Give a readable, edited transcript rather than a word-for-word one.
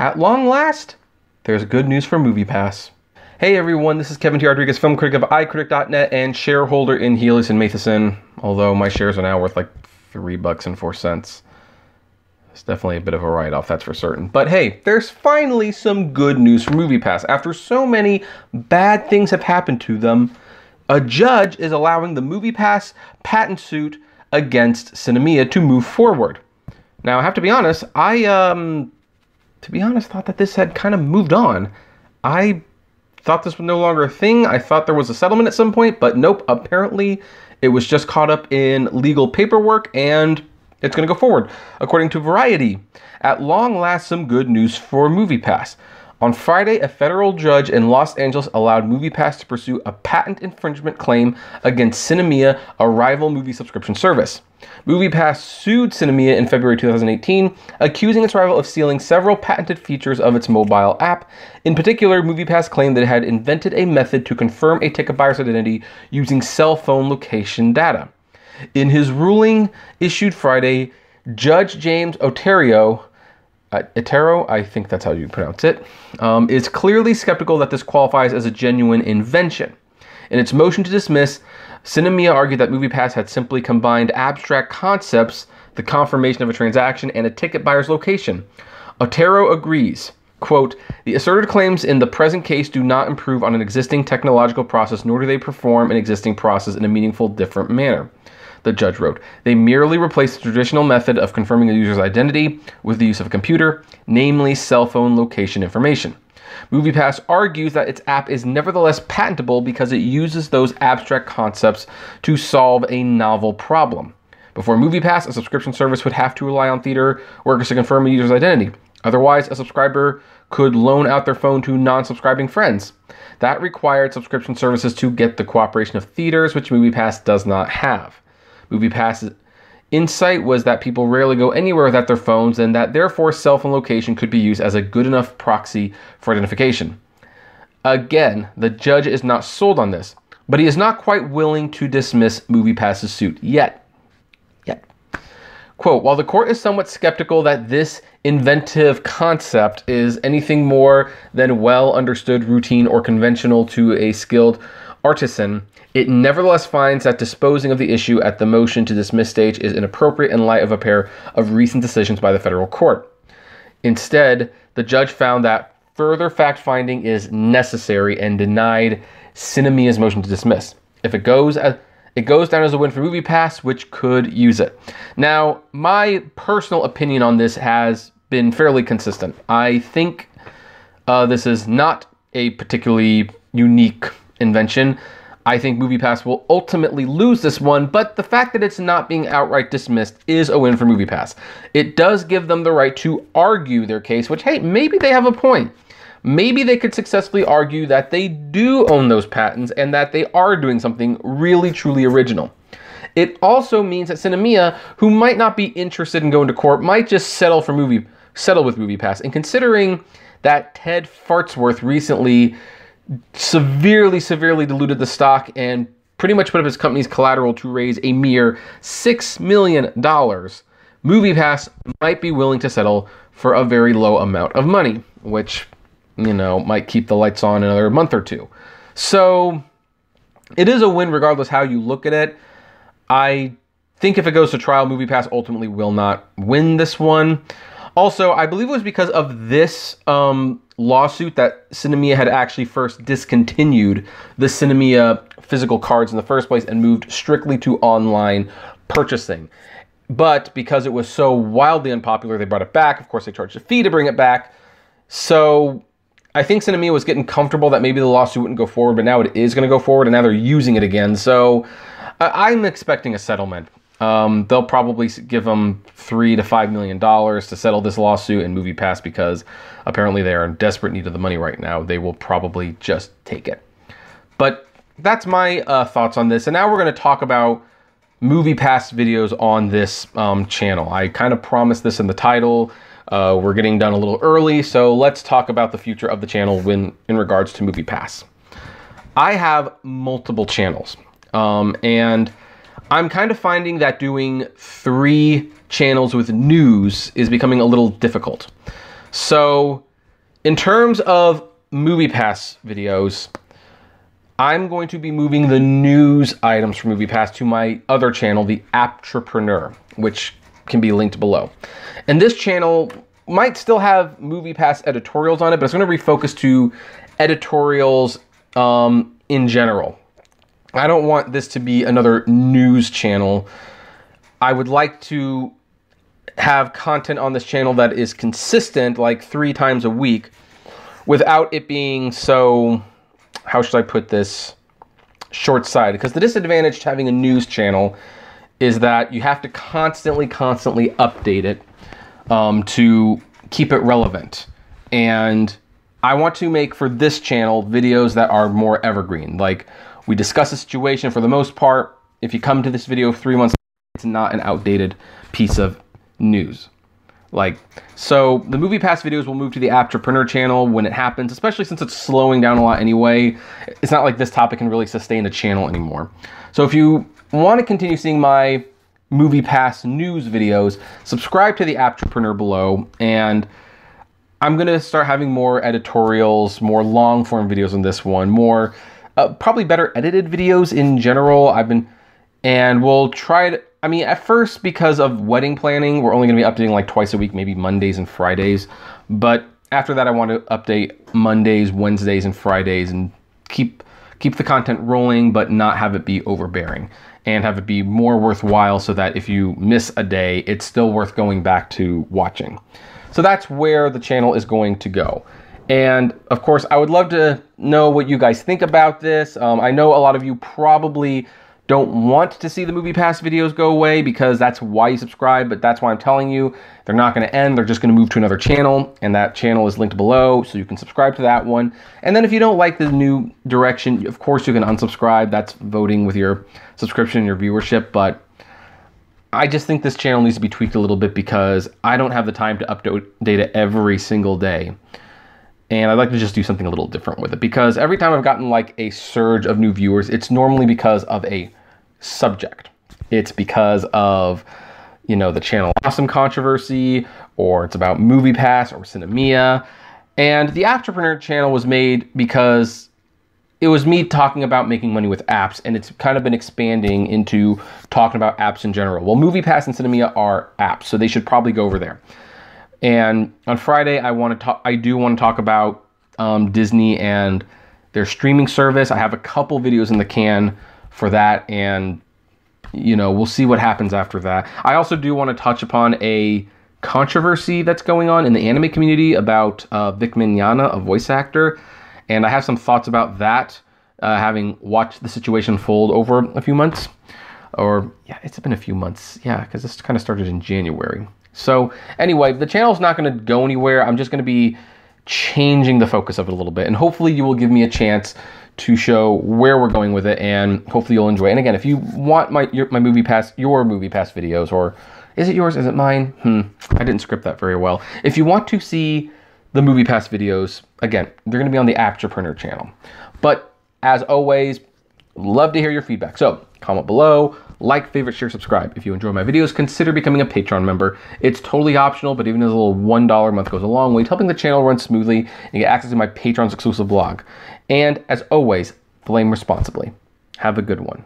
at long last, there's good news for MoviePass. Hey everyone, this is Kevin T. Rodriguez, film critic of iCritic.net and shareholder in Healy & Matheson, although my shares are now worth like $3.04. It's definitely a bit of a write-off, that's for certain. But hey, there's finally some good news for MoviePass. After so many bad things have happened to them, a judge is allowing the MoviePass patent suit against Sinemia to move forward. Now, I have to be honest, I thought that this had kind of moved on. I thought this was no longer a thing. I thought there was a settlement at some point, but nope, apparently it was just caught up in legal paperwork and it's going to go forward. According to Variety, at long last, some good news for MoviePass. On Friday, a federal judge in Los Angeles allowed MoviePass to pursue a patent infringement claim against Sinemia, a rival movie subscription service. MoviePass sued Sinemia in February 2018, accusing its rival of stealing several patented features of its mobile app. In particular, MoviePass claimed that it had invented a method to confirm a ticket buyer's identity using cell phone location data. In his ruling issued Friday, Judge James Otero, I think that's how you pronounce it, is clearly skeptical that this qualifies as a genuine invention. In its motion to dismiss, Sinemia argued that MoviePass had simply combined abstract concepts, the confirmation of a transaction, and a ticket buyer's location. Otero agrees. Quote, the asserted claims in the present case do not improve on an existing technological process, nor do they perform an existing process in a meaningful, different manner. The judge wrote, they merely replace the traditional method of confirming a user's identity with the use of a computer, namely cell phone location information. MoviePass argues that its app is nevertheless patentable because it uses those abstract concepts to solve a novel problem. Before MoviePass, a subscription service would have to rely on theater workers to confirm a user's identity. Otherwise, a subscriber could loan out their phone to non-subscribing friends. That required subscription services to get the cooperation of theaters, which MoviePass does not have. MoviePass's insight was that people rarely go anywhere without their phones and that therefore cell phone location could be used as a good enough proxy for identification. Again, the judge is not sold on this, but he is not quite willing to dismiss MoviePass's suit yet. Quote, while the court is somewhat skeptical that this inventive concept is anything more than well understood, routine, or conventional to a skilled artisan, it nevertheless finds that disposing of the issue at the motion to dismiss stage is inappropriate in light of a pair of recent decisions by the federal court. Instead, the judge found that further fact-finding is necessary and denied Sinemia's motion to dismiss. If it goes down as a win for MoviePass, which could use it. Now, my personal opinion on this has been fairly consistent. I think this is not a particularly unique invention. I think MoviePass will ultimately lose this one, but the fact that it's not being outright dismissed is a win for MoviePass. It does give them the right to argue their case, which, hey, maybe they have a point. Maybe they could successfully argue that they do own those patents and that they are doing something really, truly original. It also means that Sinemia, who might not be interested in going to court, might just settle with MoviePass. And considering that Ted Fartsworth recently severely diluted the stock and pretty much put up his company's collateral to raise a mere $6 million, MoviePass might be willing to settle for a very low amount of money, which, you know, might keep the lights on another month or two. So it is a win regardless how you look at it. I think if it goes to trial, MoviePass ultimately will not win this one. Also, I believe it was because of this lawsuit that Sinemia had actually first discontinued the Sinemia physical cards in the first place and moved strictly to online purchasing. But because it was so wildly unpopular, they brought it back. Of course, they charged a fee to bring it back. So I think Sinemia was getting comfortable that maybe the lawsuit wouldn't go forward, but now it is going to go forward, and now they're using it again. So I'm expecting a settlement. They'll probably give them $3 to $5 million to settle this lawsuit, and MoviePass, because apparently they are in desperate need of the money right now, they will probably just take it. But that's my thoughts on this. And now we're going to talk about MoviePass videos on this channel. I kind of promised this in the title. We're getting done a little early, so let's talk about the future of the channel in regards to MoviePass. I have multiple channels, and I'm kind of finding that doing 3 channels with news is becoming a little difficult. So In terms of MoviePass videos, I'm going to be moving the news items from MoviePass to my other channel, the Apptrepreneur, which can be linked below. And this channel might still have MoviePass editorials on it, but it's going to refocus to editorials in general. I don't want this to be another news channel. I would like to have content on this channel that is consistent, like 3 times a week, without it being so, how should I put this, short-sighted. Because the disadvantage to having a news channel is that you have to constantly update it to keep it relevant. And I want to make, for this channel, videos that are more evergreen. Like, we discuss a situation. For the most part, if you come to this video 3 months, it's not an outdated piece of news. Like, so the MoviePass videos will move to the Apptrepreneur channel when it happens, especially since it's slowing down a lot anyway. It's not like this topic can really sustain the channel anymore. So if you want to continue seeing my MoviePass news videos, subscribe to the Apptrepreneur below, and I'm going to start having more editorials, more long-form videos on this one, more probably better edited videos in general. And we'll try to, I mean, at first, because of wedding planning, we're only going to be updating like twice a week, maybe Mondays and Fridays. But after that, I want to update Mondays, Wednesdays, and Fridays, and keep the content rolling, but not have it be overbearing, and have it be more worthwhile so that if you miss a day, it's still worth going back to watching. So that's where the channel is going to go. And of course, I would love to know what you guys think about this. I know a lot of you probably don't want to see the MoviePass videos go away because that's why you subscribe, but that's why I'm telling you they're not going to end. They're just going to move to another channel, and that channel is linked below, so you can subscribe to that one. And then if you don't like the new direction, of course you can unsubscribe. That's voting with your subscription and your viewership, but I just think this channel needs to be tweaked a little bit because I don't have the time to update it every single day. And I'd like to just do something a little different with it, because every time I've gotten like a surge of new viewers, it's normally because of a subject. It's because of, you know, the Channel Awesome controversy, or it's about MoviePass or Sinemia. And the Apptrepreneur channel was made because it was me talking about making money with apps, and it's kind of been expanding into talking about apps in general. Well, MoviePass and Sinemia are apps, so they should probably go over there. And on Friday, I do want to talk about Disney and their streaming service. I have a couple videos in the can for that, and you know, we'll see what happens after that. I also do want to touch upon a controversy that's going on in the anime community about Vic Mignogna, a voice actor, and I have some thoughts about that, having watched the situation unfold over a few months. Or, yeah, it's been a few months, yeah, because this kind of started in January. So anyway, the channel's not going to go anywhere. I'm just going to be changing the focus of it a little bit, and hopefully you will give me a chance to show where we're going with it, and hopefully you'll enjoy it. And again, if you want your MoviePass videos, or is it yours, is it mine? I didn't script that very well. If you want to see the MoviePass videos, again, they're going to be on the Apptrepreneur channel. But as always, love to hear your feedback. So comment below, like, favorite, share, subscribe. If you enjoy my videos, consider becoming a Patreon member. It's totally optional, but even a little $1 a month goes a long way to helping the channel run smoothly and get access to my Patreon's exclusive blog. And as always, flame responsibly. Have a good one.